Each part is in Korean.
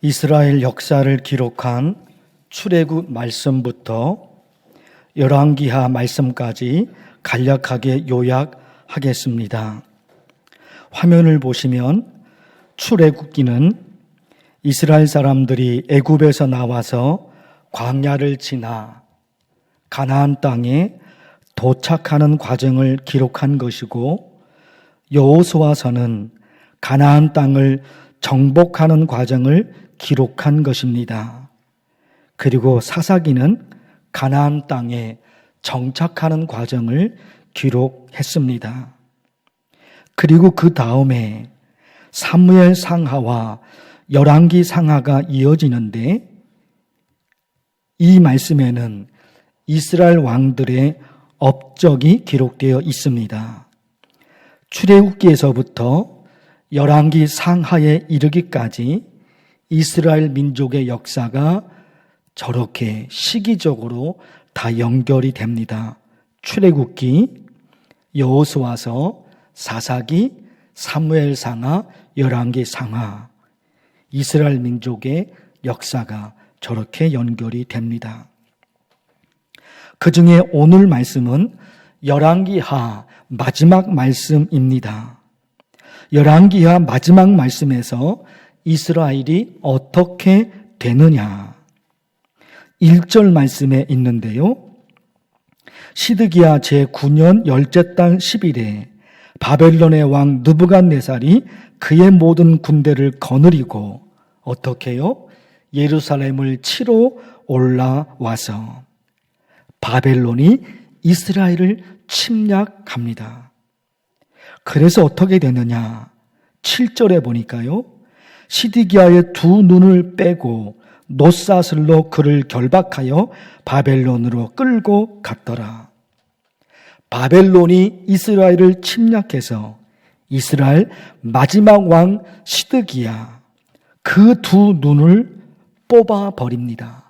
이스라엘 역사를 기록한 출애굽 말씀부터 열왕기하 말씀까지 간략하게 요약하겠습니다. 화면을 보시면 출애굽기는 이스라엘 사람들이 애굽에서 나와서 광야를 지나 가나안 땅에 도착하는 과정을 기록한 것이고, 여호수아서는 가나안 땅을 정복하는 과정을 기록한 것입니다. 그리고 사사기는 가나안 땅에 정착하는 과정을 기록했습니다. 그리고 그 다음에 사무엘 상하와 열왕기 상하가 이어지는데, 이 말씀에는 이스라엘 왕들의 업적이 기록되어 있습니다. 출애굽기에서부터 열왕기 상하에 이르기까지 이스라엘 민족의 역사가 저렇게 시기적으로 다 연결이 됩니다. 출애굽기, 여호수아서, 사사기, 사무엘 상하, 열왕기 상하, 이스라엘 민족의 역사가 저렇게 연결이 됩니다. 그 중에 오늘 말씀은 열왕기하 마지막 말씀입니다. 열왕기하 마지막 말씀에서 이스라엘이 어떻게 되느냐, 1절 말씀에 있는데요. 시드기야 제9년 열째 달 10일에 바벨론의 왕 느부갓네살이 그의 모든 군대를 거느리고 어떻게 해요? 예루살렘을 치러 올라와서 바벨론이 이스라엘을 침략합니다. 그래서 어떻게 되느냐? 7절에 보니까요, 시드기야의 두 눈을 빼고 놋사슬로 그를 결박하여 바벨론으로 끌고 갔더라. 바벨론이 이스라엘을 침략해서 이스라엘 마지막 왕 시드기야 그 두 눈을 뽑아버립니다.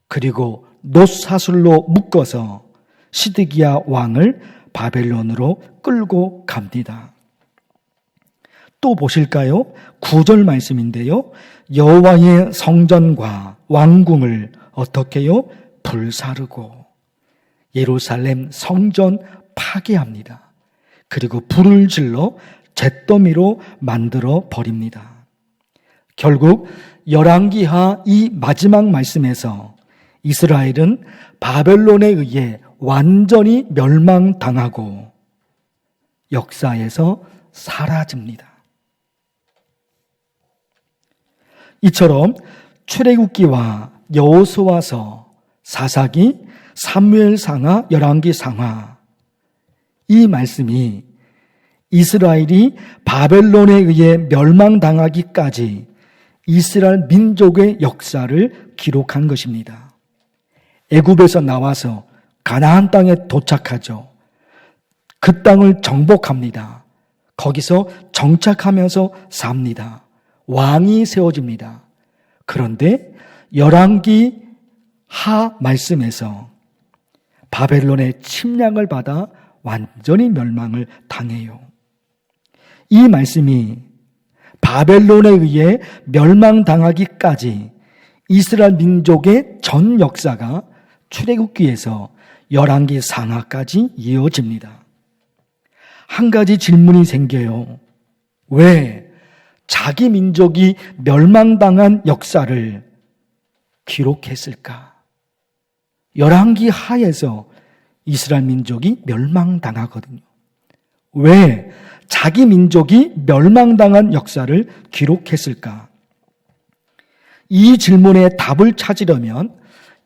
그리고 놋사슬로 묶어서 시드기야 왕을 바벨론으로 끌고 갑니다. 또 보실까요? 9절 말씀인데요. 여호와의 성전과 왕궁을 어떻게 해요? 불사르고 예루살렘 성전 파괴합니다. 그리고 불을 질러 잿더미로 만들어 버립니다. 결국 열왕기하 이 마지막 말씀에서 이스라엘은 바벨론에 의해 완전히 멸망당하고 역사에서 사라집니다. 이처럼 출애굽기와 여호수아서, 사사기, 사무엘 상하, 열왕기 상하, 이 말씀이 이스라엘이 바벨론에 의해 멸망당하기까지 이스라엘 민족의 역사를 기록한 것입니다. 애굽에서 나와서 가나안 땅에 도착하죠. 그 땅을 정복합니다. 거기서 정착하면서 삽니다. 왕이 세워집니다. 그런데 열왕기 하 말씀에서 바벨론의 침략을 받아 완전히 멸망을 당해요. 이 말씀이 바벨론에 의해 멸망당하기까지 이스라엘 민족의 전 역사가 출애굽기에서 열왕기 상하까지 이어집니다. 한 가지 질문이 생겨요. 왜 자기 민족이 멸망당한 역사를 기록했을까? 열왕기 하에서 이스라엘 민족이 멸망당하거든요. 왜 자기 민족이 멸망당한 역사를 기록했을까? 이 질문에 답을 찾으려면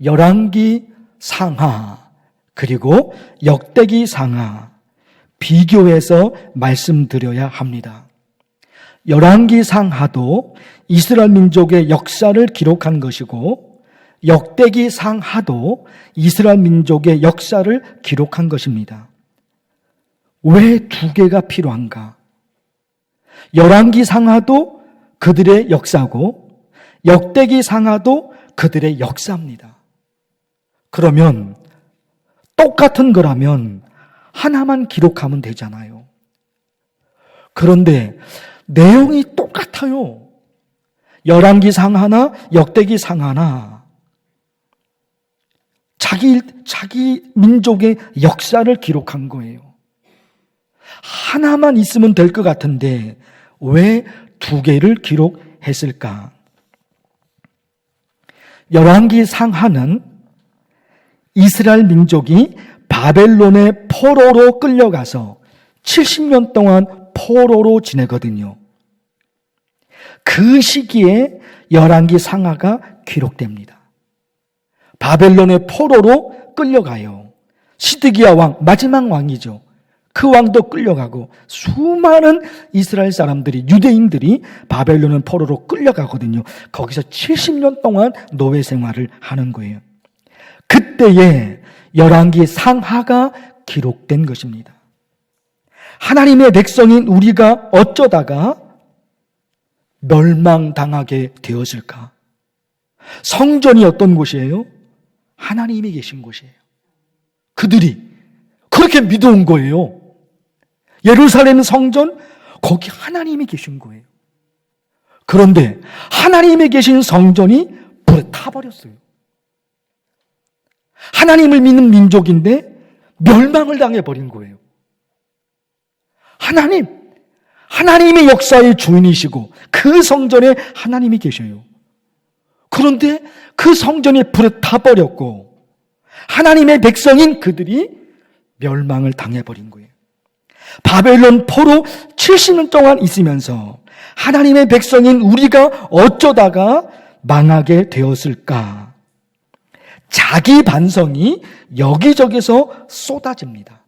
열왕기 상하 그리고 역대기 상하 비교해서 말씀드려야 합니다. 열왕기 상하도 이스라엘 민족의 역사를 기록한 것이고, 역대기 상하도 이스라엘 민족의 역사를 기록한 것입니다. 왜 두 개가 필요한가? 열왕기 상하도 그들의 역사고 역대기 상하도 그들의 역사입니다. 그러면 똑같은 거라면 하나만 기록하면 되잖아요. 그런데 내용이 똑같아요. 열왕기상 하나, 역대기상 하나 자기 민족의 역사를 기록한 거예요. 하나만 있으면 될 것 같은데 왜 두 개를 기록했을까? 열왕기상 하는 이스라엘 민족이 바벨론의 포로로 끌려가서 70년 동안 포로로 지내거든요. 그 시기에 열왕기 상하가 기록됩니다. 바벨론의 포로로 끌려가요. 시드기야 왕, 마지막 왕이죠. 그 왕도 끌려가고 수많은 이스라엘 사람들이, 유대인들이 바벨론의 포로로 끌려가거든요. 거기서 70년 동안 노예 생활을 하는 거예요. 그때에 열왕기 상하가 기록된 것입니다. 하나님의 백성인 우리가 어쩌다가 멸망당하게 되었을까? 성전이 어떤 곳이에요? 하나님이 계신 곳이에요. 그들이 그렇게 믿어온 거예요. 예루살렘 성전, 거기 하나님이 계신 거예요. 그런데 하나님이 계신 성전이 불에 타버렸어요. 하나님을 믿는 민족인데 멸망을 당해버린 거예요. 하나님의 역사의 주인이시고 그 성전에 하나님이 계셔요. 그런데 그 성전이 불에 타버렸고 하나님의 백성인 그들이 멸망을 당해버린 거예요. 바벨론 포로 70년 동안 있으면서 하나님의 백성인 우리가 어쩌다가 망하게 되었을까? 자기 반성이 여기저기서 쏟아집니다.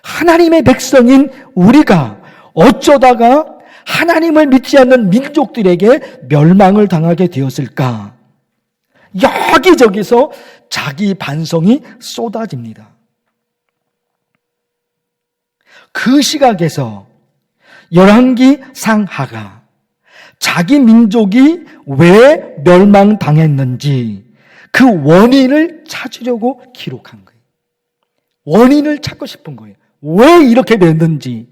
하나님의 백성인 우리가 어쩌다가 하나님을 믿지 않는 민족들에게 멸망을 당하게 되었을까? 여기저기서 자기 반성이 쏟아집니다. 그 시각에서 열왕기 상하가 자기 민족이 왜 멸망당했는지 그 원인을 찾으려고 기록한 거예요. 원인을 찾고 싶은 거예요. 왜 이렇게 됐는지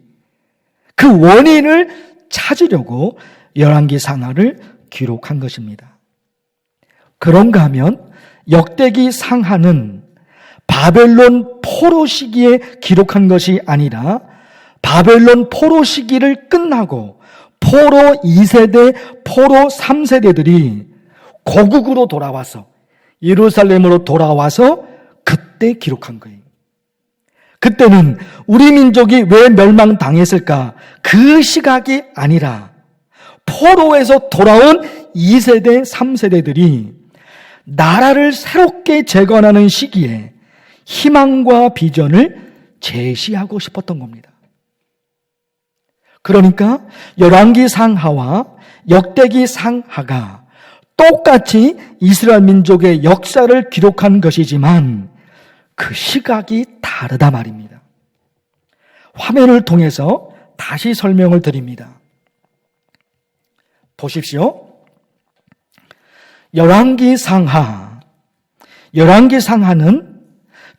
그 원인을 찾으려고 열왕기 상하를 기록한 것입니다. 그런가 하면 역대기 상하는 바벨론 포로 시기에 기록한 것이 아니라 바벨론 포로 시기를 끝나고 포로 2세대, 포로 3세대들이 고국으로 돌아와서 예루살렘으로 돌아와서 그때 기록한 거예요. 그때는 우리 민족이 왜 멸망당했을까? 그 시각이 아니라 포로에서 돌아온 2세대, 3세대들이 나라를 새롭게 재건하는 시기에 희망과 비전을 제시하고 싶었던 겁니다. 그러니까 열왕기 상하와 역대기 상하가 똑같이 이스라엘 민족의 역사를 기록한 것이지만 그 시각이 다르다 말입니다. 화면을 통해서 다시 설명을 드립니다. 보십시오. 열왕기 상하는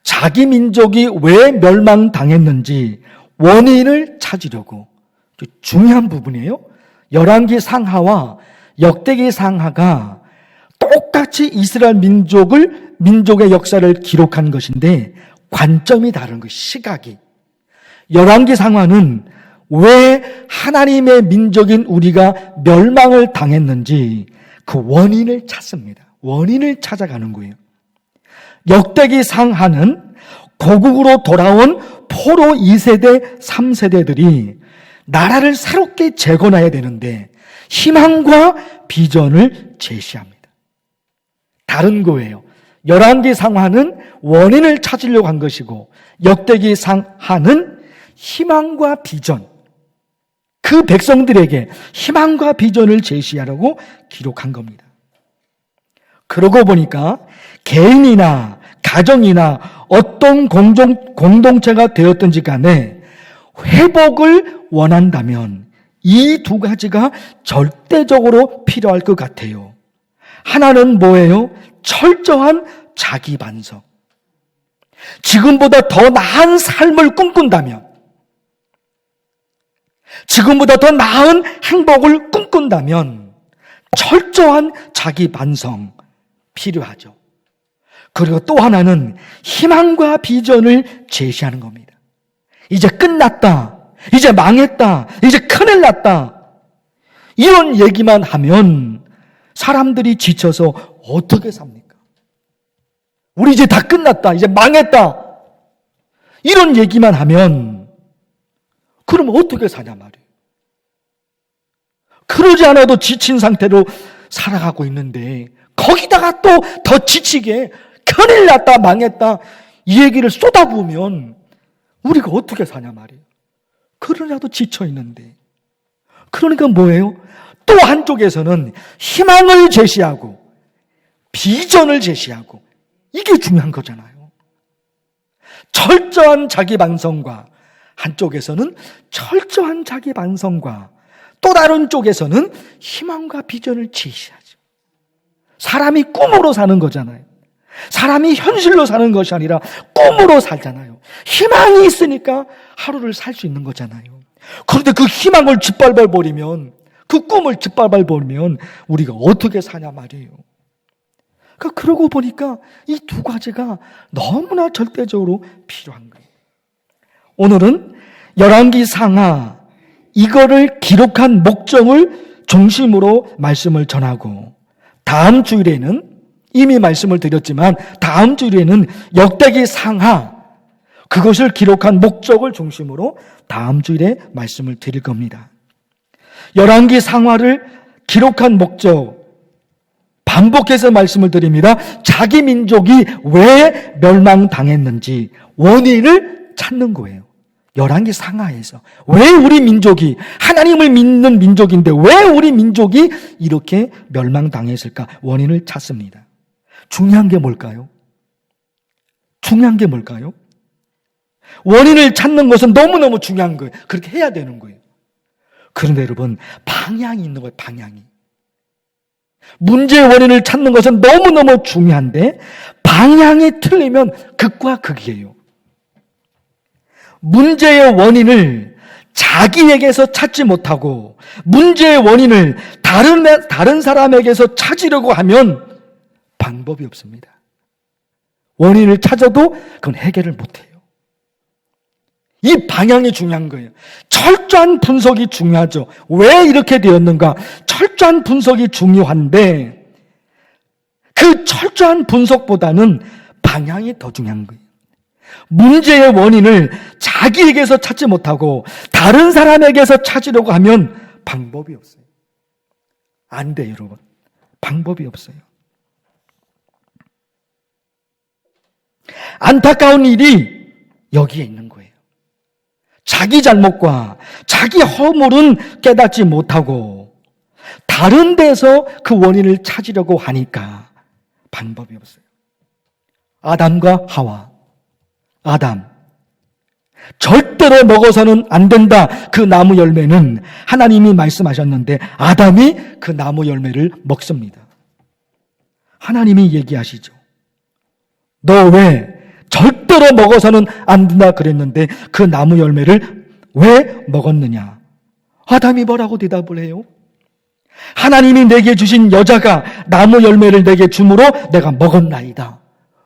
자기 민족이 왜 멸망당했는지 원인을 찾으려고, 중요한 부분이에요. 열왕기 상하와 역대기 상하가 똑같이 이스라엘 민족의 역사를 기록한 것인데 관점이 다른 거예요. 시각이. 열왕기 상하는 왜 하나님의 민족인 우리가 멸망을 당했는지 그 원인을 찾습니다. 원인을 찾아가는 거예요. 역대기 상하는 고국으로 돌아온 포로 2세대, 3세대들이 나라를 새롭게 재건해야 되는데 희망과 비전을 제시합니다. 다른 거예요. 열왕기 상하는 원인을 찾으려고 한 것이고 역대기 상하는 희망과 비전, 그 백성들에게 희망과 비전을 제시하려고 기록한 겁니다. 그러고 보니까 개인이나 가정이나 어떤 공동체가 되었든지 간에 회복을 원한다면 이 두 가지가 절대적으로 필요할 것 같아요. 하나는 뭐예요? 철저한 자기 반성. 지금보다 더 나은 삶을 꿈꾼다면, 지금보다 더 나은 행복을 꿈꾼다면 철저한 자기 반성 필요하죠. 그리고 또 하나는 희망과 비전을 제시하는 겁니다. 이제 끝났다. 이제 망했다. 이제 큰일 났다. 이런 얘기만 하면 사람들이 지쳐서 어떻게 삽니까? 우리 이제 다 끝났다. 이제 망했다. 이런 얘기만 하면 그럼 어떻게 사냐 말이에요. 그러지 않아도 지친 상태로 살아가고 있는데 거기다가 또 더 지치게 큰일 났다 망했다 이 얘기를 쏟아부으면 우리가 어떻게 사냐 말이에요. 그러냐도 지쳐 있는데. 그러니까 뭐예요? 또 한쪽에서는 희망을 제시하고 비전을 제시하고 이게 중요한 거잖아요. 철저한 자기 반성과 한쪽에서는 철저한 자기 반성과 또 다른 쪽에서는 희망과 비전을 제시하죠. 사람이 꿈으로 사는 거잖아요. 사람이 현실로 사는 것이 아니라 꿈으로 살잖아요. 희망이 있으니까 하루를 살 수 있는 거잖아요. 그런데 그 희망을 짓밟아버리면, 그 꿈을 짓밟아버리면 우리가 어떻게 사냐 말이에요. 그러고 보니까 이 두 가지가 너무나 절대적으로 필요한 거예요. 오늘은 열왕기 상하 이거를 기록한 목적을 중심으로 말씀을 전하고, 다음 주일에는 이미 말씀을 드렸지만 다음 주일에는 역대기 상하 그것을 기록한 목적을 중심으로 다음 주일에 말씀을 드릴 겁니다. 열왕기 상하를 기록한 목적 반복해서 말씀을 드립니다. 자기 민족이 왜 멸망당했는지 원인을 찾는 거예요. 열왕기 상하에서 왜 우리 민족이 하나님을 믿는 민족인데 왜 우리 민족이 이렇게 멸망당했을까 원인을 찾습니다. 중요한 게 뭘까요? 중요한 게 뭘까요? 원인을 찾는 것은 너무너무 중요한 거예요. 그렇게 해야 되는 거예요. 그런데 여러분 방향이 있는 거예요. 방향이. 문제의 원인을 찾는 것은 너무너무 중요한데 방향이 틀리면 극과 극이에요. 문제의 원인을 자기에게서 찾지 못하고 문제의 원인을 다른 사람에게서 찾으려고 하면 방법이 없습니다. 원인을 찾아도 그건 해결을 못해요. 이 방향이 중요한 거예요. 철저한 분석이 중요하죠. 왜 이렇게 되었는가? 철저한 분석이 중요한데 그 철저한 분석보다는 방향이 더 중요한 거예요. 문제의 원인을 자기에게서 찾지 못하고 다른 사람에게서 찾으려고 하면 방법이 없어요. 안 돼요, 여러분. 방법이 없어요. 안타까운 일이 여기에 있는 거예요. 자기 잘못과 자기 허물은 깨닫지 못하고 다른 데서 그 원인을 찾으려고 하니까 방법이 없어요. 아담과 하와. 아담. 절대로 먹어서는 안 된다. 그 나무 열매는 하나님이 말씀하셨는데 아담이 그 나무 열매를 먹습니다. 하나님이 얘기하시죠. 너 왜 절대로 먹어서는 안 된다 그랬는데 그 나무 열매를 왜 먹었느냐? 아담이 뭐라고 대답을 해요? 하나님이 내게 주신 여자가 나무 열매를 내게 주므로 내가 먹었나이다.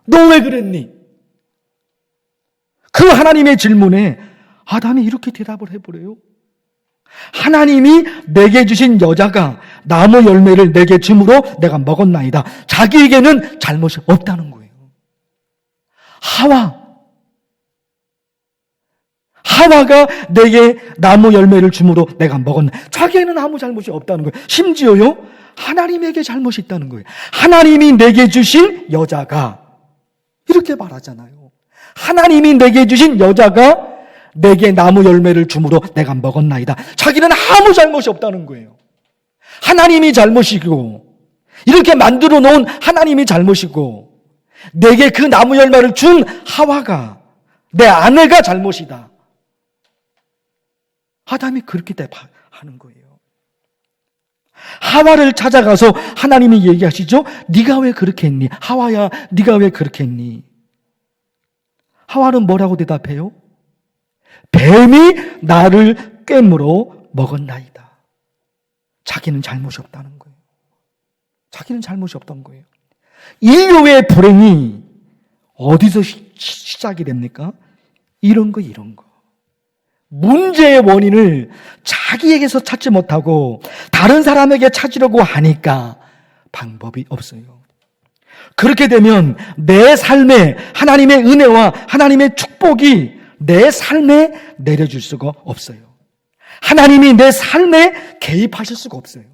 너 왜 그랬니? 그 하나님의 질문에 아담이 이렇게 대답을 해버려요. 하나님이 내게 주신 여자가 나무 열매를 내게 주므로 내가 먹었나이다. 자기에게는 잘못이 없다는 거예요. 하와가 내게 나무 열매를 주므로 내가 먹었나. 자기에는 아무 잘못이 없다는 거예요. 심지어요, 하나님에게 잘못이 있다는 거예요. 하나님이 내게 주신 여자가, 이렇게 말하잖아요. 하나님이 내게 주신 여자가 내게 나무 열매를 주므로 내가 먹었나이다. 자기는 아무 잘못이 없다는 거예요. 하나님이 잘못이고, 이렇게 만들어 놓은 하나님이 잘못이고, 내게 그 나무 열매를 준 하와가, 내 아내가 잘못이다. 아담이 그렇게 대답하는 거예요. 하와를 찾아가서 하나님이 얘기하시죠. 네가 왜 그렇게 했니? 하와야, 네가 왜 그렇게 했니? 하와는 뭐라고 대답해요? 뱀이 나를 꿰물어 먹었나이다. 자기는 잘못이 없다는 거예요. 자기는 잘못이 없던 거예요. 인류의 불행이 어디서 시작이 됩니까? 이런 거. 문제의 원인을 자기에게서 찾지 못하고 다른 사람에게 찾으려고 하니까 방법이 없어요. 그렇게 되면 내 삶에 하나님의 은혜와 하나님의 축복이 내 삶에 내려줄 수가 없어요. 하나님이 내 삶에 개입하실 수가 없어요.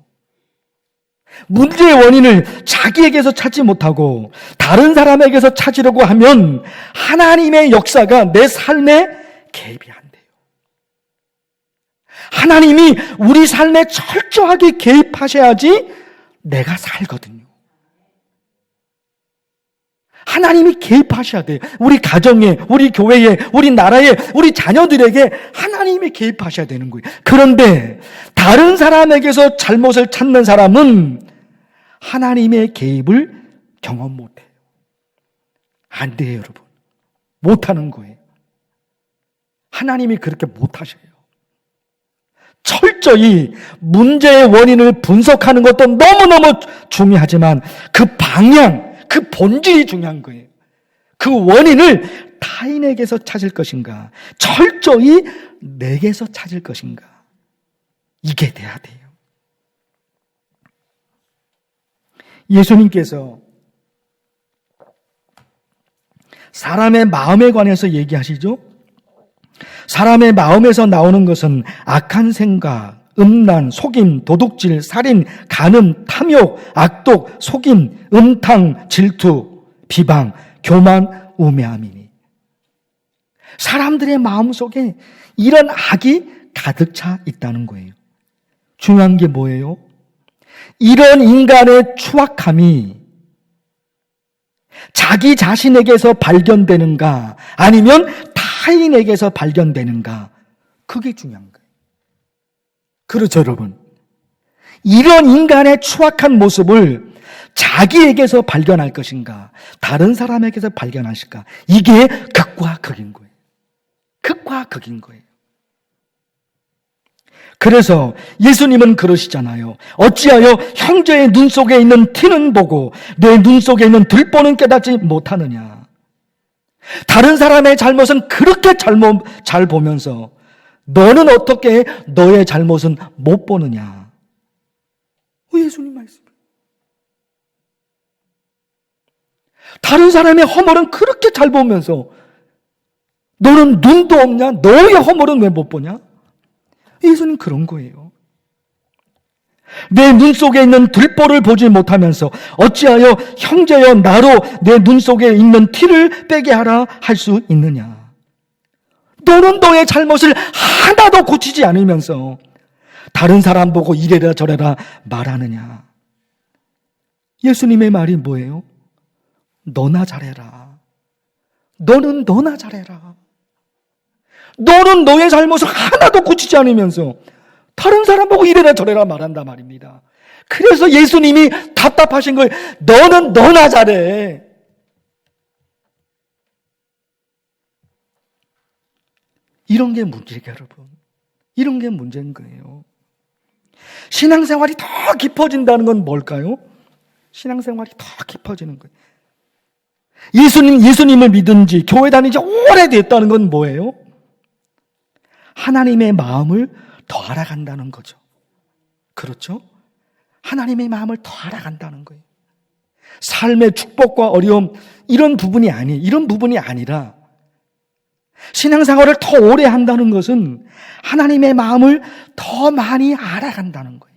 문제의 원인을 자기에게서 찾지 못하고 다른 사람에게서 찾으려고 하면 하나님의 역사가 내 삶에 개입이 안 돼요. 하나님이 우리 삶에 철저하게 개입하셔야지 내가 살거든요. 하나님이 개입하셔야 돼요. 우리 가정에, 우리 교회에, 우리 나라에, 우리 자녀들에게 하나님이 개입하셔야 되는 거예요. 그런데 다른 사람에게서 잘못을 찾는 사람은 하나님의 개입을 경험 못해요. 안 돼요, 여러분. 못하는 거예요. 하나님이 그렇게 못하셔요. 철저히 문제의 원인을 분석하는 것도 너무너무 중요하지만 그 방향, 그 본질이 중요한 거예요. 그 원인을 타인에게서 찾을 것인가, 철저히 내게서 찾을 것인가, 이게 돼야 돼요. 예수님께서 사람의 마음에 관해서 얘기하시죠? 사람의 마음에서 나오는 것은 악한 생각, 음란, 속임, 도둑질, 살인, 간음, 탐욕, 악독, 속임, 음탕, 질투, 비방, 교만, 우매함이니. 사람들의 마음속에 이런 악이 가득 차 있다는 거예요. 중요한 게 뭐예요? 이런 인간의 추악함이 자기 자신에게서 발견되는가 아니면 타인에게서 발견되는가, 그게 중요한 거예요. 그렇죠, 여러분. 이런 인간의 추악한 모습을 자기에게서 발견할 것인가, 다른 사람에게서 발견하실까, 이게 극과 극인 거예요. 극과 극인 거예요. 그래서 예수님은 그러시잖아요. 어찌하여 형제의 눈 속에 있는 티는 보고 내 눈 속에 있는 들보는 깨닫지 못하느냐. 다른 사람의 잘못은 그렇게 잘 보면서 너는 어떻게 너의 잘못은 못 보느냐. 예수님 말씀. 다른 사람의 허물은 그렇게 잘 보면서 너는 눈도 없냐? 너의 허물은 왜 못 보냐? 예수님 그런 거예요. 내 눈 속에 있는 들보를 보지 못하면서 어찌하여 형제여 나로 내 눈 속에 있는 티를 빼게 하라 할 수 있느냐. 너는 너의 잘못을 하나도 고치지 않으면서 다른 사람 보고 이래라 저래라 말하느냐. 예수님의 말이 뭐예요? 너나 잘해라. 너는 너나 잘해라. 너는 너의 잘못을 하나도 고치지 않으면서 다른 사람 보고 이래라 저래라 말한다 말입니다. 그래서 예수님이 답답하신 거예요. 너는 너나 잘해. 이런 게 문제예요, 여러분. 이런 게 문제인 거예요. 신앙생활이 더 깊어진다는 건 뭘까요? 신앙생활이 더 깊어지는 거예요. 예수님을 믿은 지, 교회 다닌 지 오래됐다는 건 뭐예요? 하나님의 마음을 더 알아간다는 거죠. 그렇죠? 하나님의 마음을 더 알아간다는 거예요. 삶의 축복과 어려움, 이런 부분이 아니라 신앙생활을 더 오래 한다는 것은 하나님의 마음을 더 많이 알아간다는 거예요.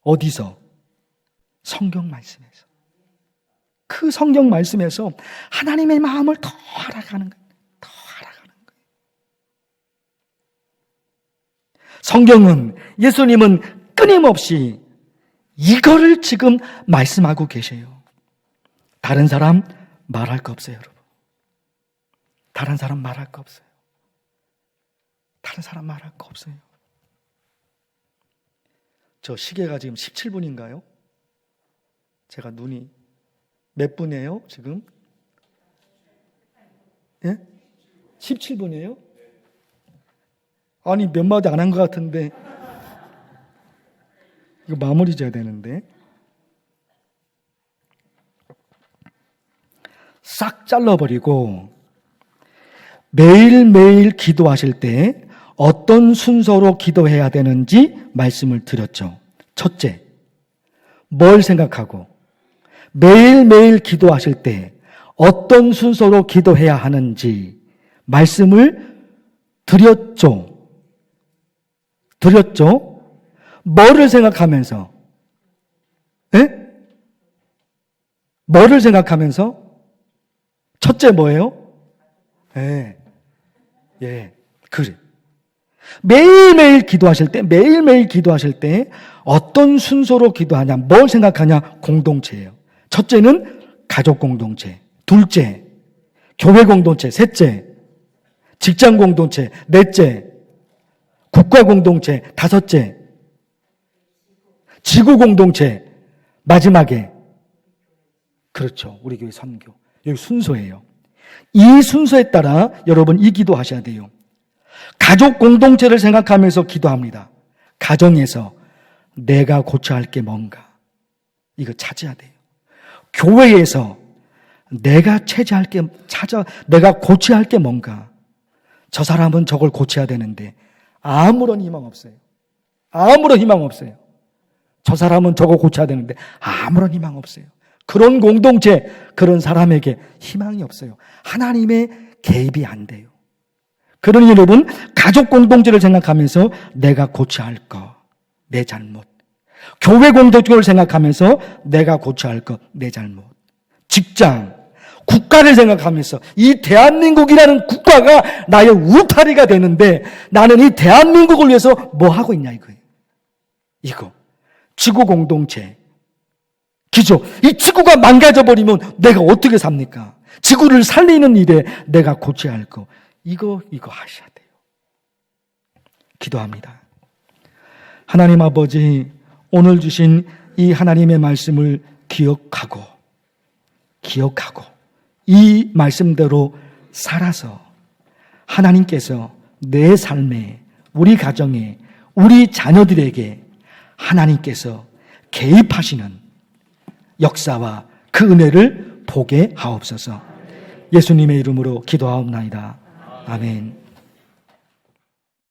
어디서? 성경 말씀에서. 그 성경 말씀에서 하나님의 마음을 더 알아가는 거예요. 더 알아가는 거예요. 성경은, 예수님은 끊임없이 이거를 지금 말씀하고 계세요. 다른 사람 말할 거 없어요, 여러분. 다른 사람 말할 거 없어요. 다른 사람 말할 거 없어요. 저 시계가 지금 17분인가요? 제가 눈이 몇 분이에요, 지금? 예? 17분이에요? 아니, 몇 마디 안 한 것 같은데. 이거 마무리 져야 되는데. 싹 잘라버리고 매일매일 기도하실 때 어떤 순서로 기도해야 되는지 말씀을 드렸죠. 첫째, 뭘 생각하고 매일매일 기도하실 때 어떤 순서로 기도해야 하는지 말씀을 드렸죠. 뭐를 생각하면서? 예? 뭐를 생각하면서? 첫째 뭐예요? 그래. 매일매일 기도하실 때 어떤 순서로 기도하냐, 뭘 생각하냐? 공동체예요. 첫째는 가족 공동체, 둘째, 교회 공동체, 셋째, 직장 공동체, 넷째, 국가 공동체, 다섯째, 지구 공동체, 마지막에, 그렇죠. 우리 교회 선교. 여기 순서예요. 이 순서에 따라 여러분 이 기도 하셔야 돼요. 가족 공동체를 생각하면서 기도합니다. 가정에서 내가 고쳐야 할 게 뭔가, 이거 찾아야 돼요. 교회에서 내가 내가 고쳐야 할 게 뭔가, 저 사람은 저걸 고쳐야 되는데 아무런 희망 없어요. 저 사람은 저거 고쳐야 되는데 아무런 희망 없어요. 그런 공동체, 그런 사람에게 희망이 없어요. 하나님의 개입이 안 돼요. 그러니 여러분, 가족 공동체를 생각하면서 내가 고쳐야 할 것, 내 잘못. 교회 공동체를 생각하면서 내가 고쳐야 할 것, 내 잘못. 직장, 국가를 생각하면서 이 대한민국이라는 국가가 나의 울타리가 되는데 나는 이 대한민국을 위해서 뭐 하고 있냐 이거예요. 이거. 지구 공동체. 기죠. 이 지구가 망가져버리면 내가 어떻게 삽니까? 지구를 살리는 일에 내가 고쳐야 할 거. 이거 하셔야 돼요. 기도합니다. 하나님 아버지, 오늘 주신 이 하나님의 말씀을 기억하고 이 말씀대로 살아서 하나님께서 내 삶에, 우리 가정에, 우리 자녀들에게 하나님께서 개입하시는 역사와 그 은혜를 보게 하옵소서. 예수님의 이름으로 기도하옵나이다. 아멘.